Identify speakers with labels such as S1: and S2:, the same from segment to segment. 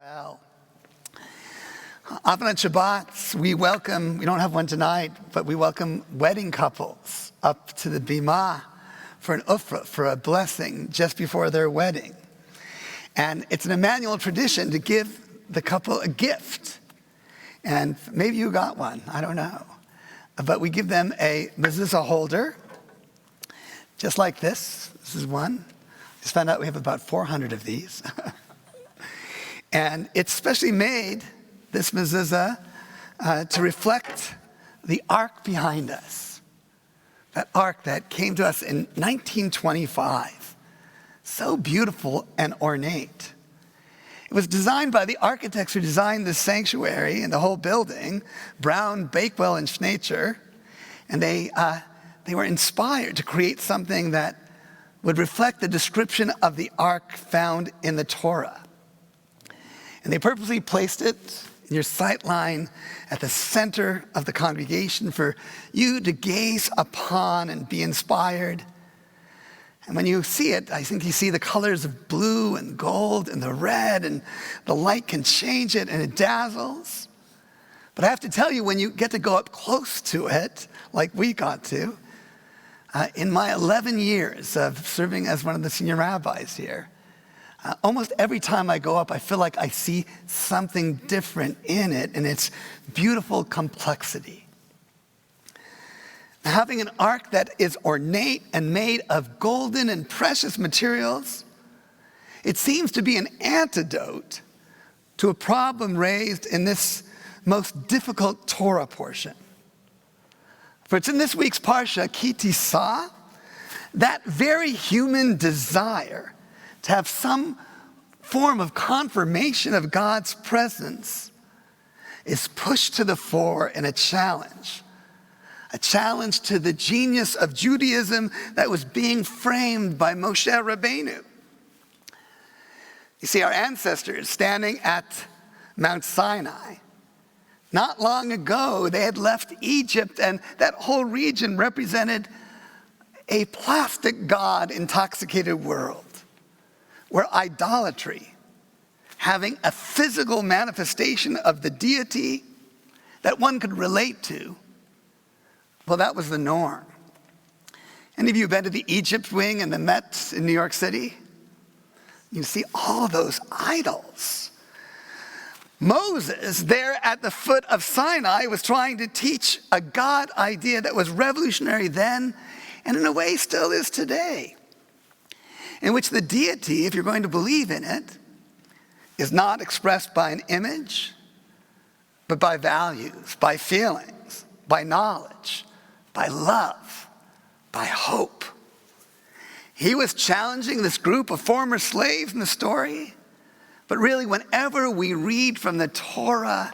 S1: Well, often on Shabbat, we don't have one tonight, but we welcome wedding couples up to the bima for an ufra, for a blessing just before their wedding. And it's an Emanu-El tradition to give the couple a gift. And maybe you got one, I don't know. But we give them a mezuzah holder, just like this. This is one. Just found out we have about 400 of these. And it's specially made, this mezuzah, to reflect the ark behind us. That ark that came to us in 1925. So beautiful and ornate. It was designed by the architects who designed this sanctuary and the whole building, Brown, Bakewell, and Schneitzer. And they were inspired to create something that would reflect the description of the ark found in the Torah. And they purposely placed it in your sight line at the center of the congregation for you to gaze upon and be inspired. And when you see it, I think you see the colors of blue and gold and the red, and the light can change it and it dazzles. But I have to tell you, when you get to go up close to it, like we got to, in my 11 years of serving as one of the senior rabbis here, almost every time I go up, I feel like I see something different in it and its beautiful complexity. Having an ark that is ornate and made of golden and precious materials, it seems to be an antidote to a problem raised in this most difficult Torah portion. For it's in this week's Parsha, Ki Tisa, that very human desire to have some form of confirmation of God's presence is pushed to the fore in a challenge to the genius of Judaism that was being framed by Moshe Rabbeinu. You see, our ancestors standing at Mount Sinai, not long ago, they had left Egypt, and that whole region represented a plastic God-intoxicated world, where idolatry, having a physical manifestation of the deity that one could relate to, well, that was the norm. Any of you been to the Egypt wing and the Met in New York City? You see all those idols. Moses, there at the foot of Sinai, was trying to teach a God idea that was revolutionary then, and in a way still is today, in which the deity, if you're going to believe in it, is not expressed by an image, but by values, by feelings, by knowledge, by love, by hope. He was challenging this group of former slaves in the story, but really whenever we read from the Torah,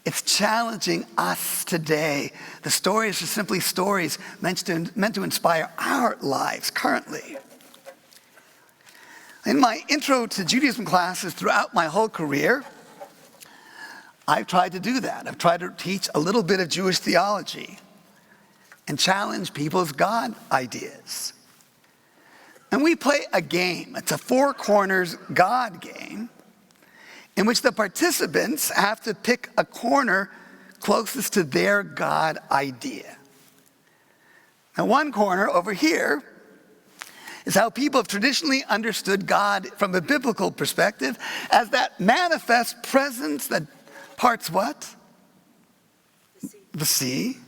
S1: it's challenging us today. The stories are simply stories meant to inspire our lives currently. In my intro to Judaism classes throughout my whole career, I've tried to do that. I've tried to teach a little bit of Jewish theology and challenge people's God ideas. And we play a game. It's a four corners God game in which the participants have to pick a corner closest to their God idea. Now, one corner over here is how people have traditionally understood God from a biblical perspective as that manifest presence that parts what? The sea.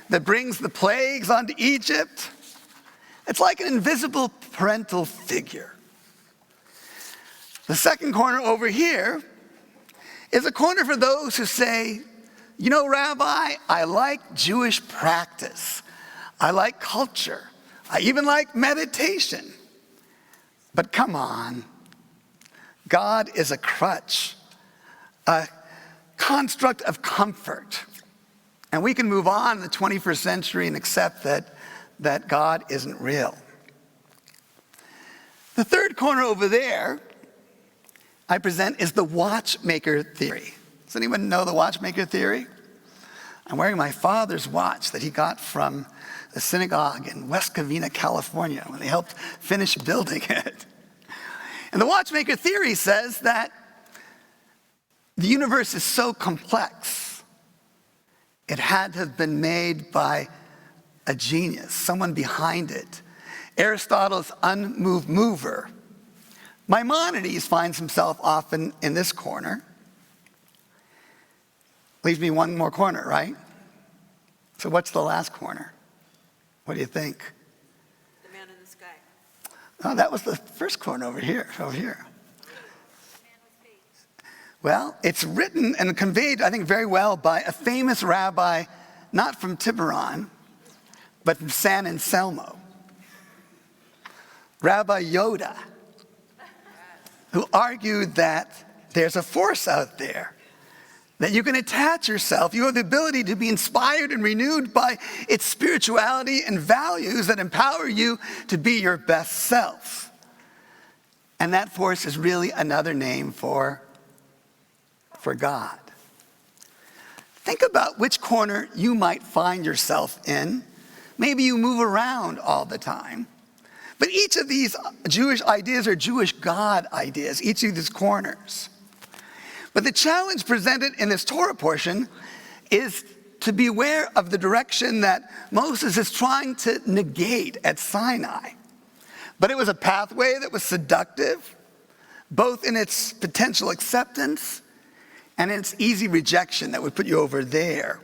S1: That brings the plagues onto Egypt. It's like an invisible parental figure. The second corner over here is a corner for those who say, you know, Rabbi, I like Jewish practice. I like culture. I even like meditation. But come on, God is a crutch, a construct of comfort. And we can move on in the 21st century and accept that God isn't real. The third corner over there I present is the watchmaker theory. Does anyone know the watchmaker theory? I'm wearing my father's watch that he got from the synagogue in West Covina, California, when they helped finish building it. And the watchmaker theory says that The universe is so complex, it had to have been made by a genius, someone behind it. Aristotle's unmoved mover. Maimonides finds himself often in this corner. Leaves me one more corner, right? So what's the last corner? What do you think?
S2: The man in the sky.
S1: Oh, that was the first corner over here. Well, it's written and conveyed, I think, very well by a famous rabbi, not from Tiburon, but from San Anselmo. Rabbi Yoda, who argued that there's a force out there, that you can attach yourself. You have the ability to be inspired and renewed by its spirituality and values that empower you to be your best self. And that force is really another name for God. Think about which corner you might find yourself in. Maybe you move around all the time. But each of these Jewish ideas are Jewish God ideas, each of these corners. But the challenge presented in this Torah portion is to be aware of the direction that Moses is trying to negate at Sinai. But it was a pathway that was seductive, both in its potential acceptance and in its easy rejection that would put you over there.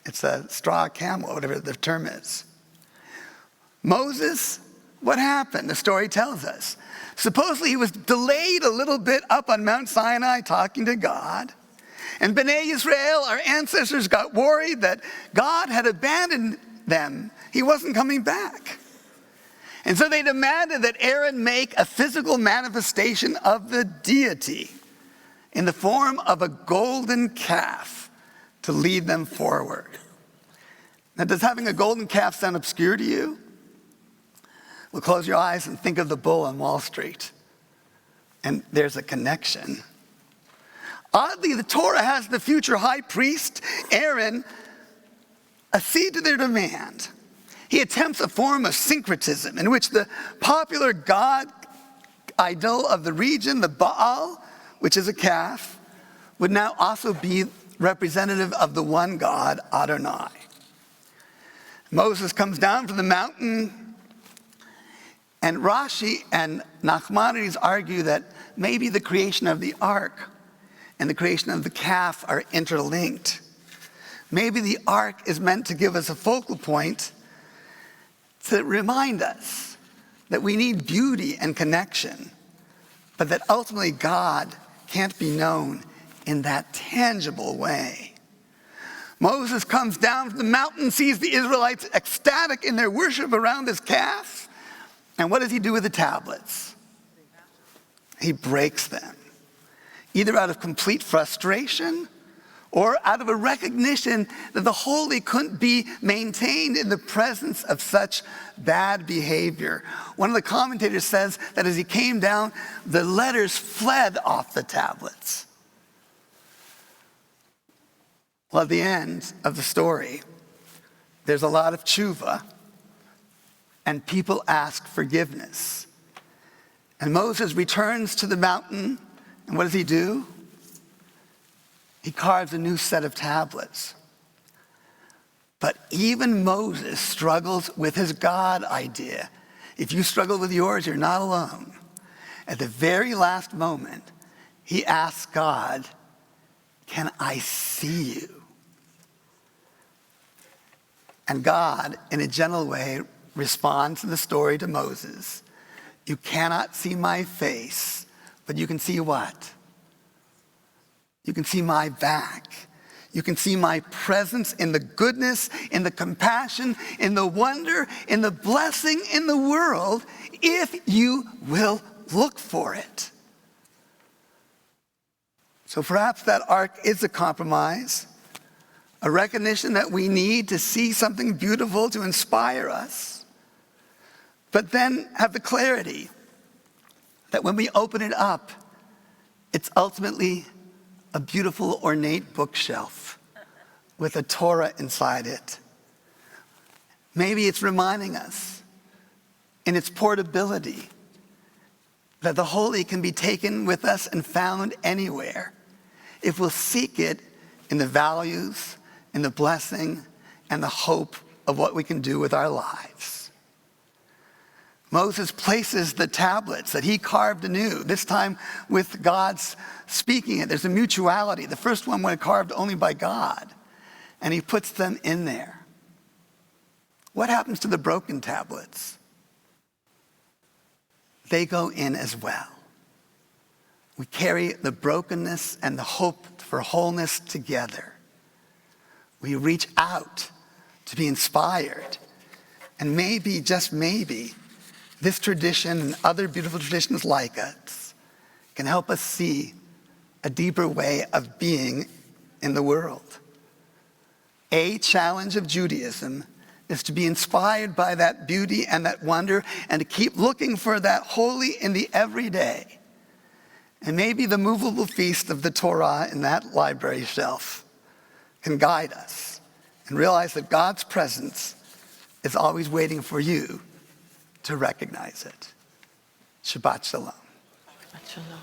S1: It's a straw camel, whatever the term is. Moses, what happened? The story tells us. Supposedly he was delayed a little bit up on Mount Sinai talking to God. And Bnei Israel, our ancestors, got worried that God had abandoned them. He wasn't coming back. And so they demanded that Aaron make a physical manifestation of the deity in the form of a golden calf to lead them forward. Now, does having a golden calf sound obscure to you? Well, close your eyes and think of the bull on Wall Street. And there's a connection. Oddly, the Torah has the future high priest, Aaron, accede to their demand. He attempts a form of syncretism in which the popular god idol of the region, the Baal, which is a calf, would now also be representative of the one God, Adonai. Moses comes down from the mountain, and Rashi and Nachmanides argue that maybe the creation of the ark and the creation of the calf are interlinked. Maybe the ark is meant to give us a focal point to remind us that we need beauty and connection, but that ultimately God can't be known in that tangible way. Moses comes down from the mountain, sees the Israelites ecstatic in their worship around this calf, and what does he do with the tablets? He breaks them, either out of complete frustration or out of a recognition that the holy couldn't be maintained in the presence of such bad behavior. One of the commentators says that as he came down, the letters fled off the tablets. Well, at the end of the story, there's a lot of tshuva, and people ask forgiveness. And Moses returns to the mountain, and what does he do? He carves a new set of tablets. But even Moses struggles with his God idea. If you struggle with yours, you're not alone. At the very last moment, he asks God, "Can I see you?" And God, in a gentle way, responds to the story to Moses. "You cannot see my face, but you can see what? You can see my back. You can see my presence in the goodness, in the compassion, in the wonder, in the blessing in the world, if you will look for it." So perhaps that ark is a compromise, a recognition that we need to see something beautiful to inspire us, but then have the clarity that when we open it up, it's ultimately a beautiful ornate bookshelf with a Torah inside it. Maybe it's reminding us in its portability that the holy can be taken with us and found anywhere. if we'll seek it in the values, in the blessing, and the hope of what we can do with our lives. Moses places the tablets that he carved anew, this time with God's speaking it. There's a mutuality. The first one was carved only by God, and he puts them in there. What happens to the broken tablets? They go in as well. We carry the brokenness and the hope for wholeness together. We reach out to be inspired. And maybe, just maybe, this tradition and other beautiful traditions like it can help us see a deeper way of being in the world. A challenge of Judaism is to be inspired by that beauty and that wonder and to keep looking for that holy in the everyday. And maybe the movable feast of the Torah in that library shelf can guide us and realize that God's presence is always waiting for you to recognize it. Shabbat shalom.
S3: Shabbat shalom.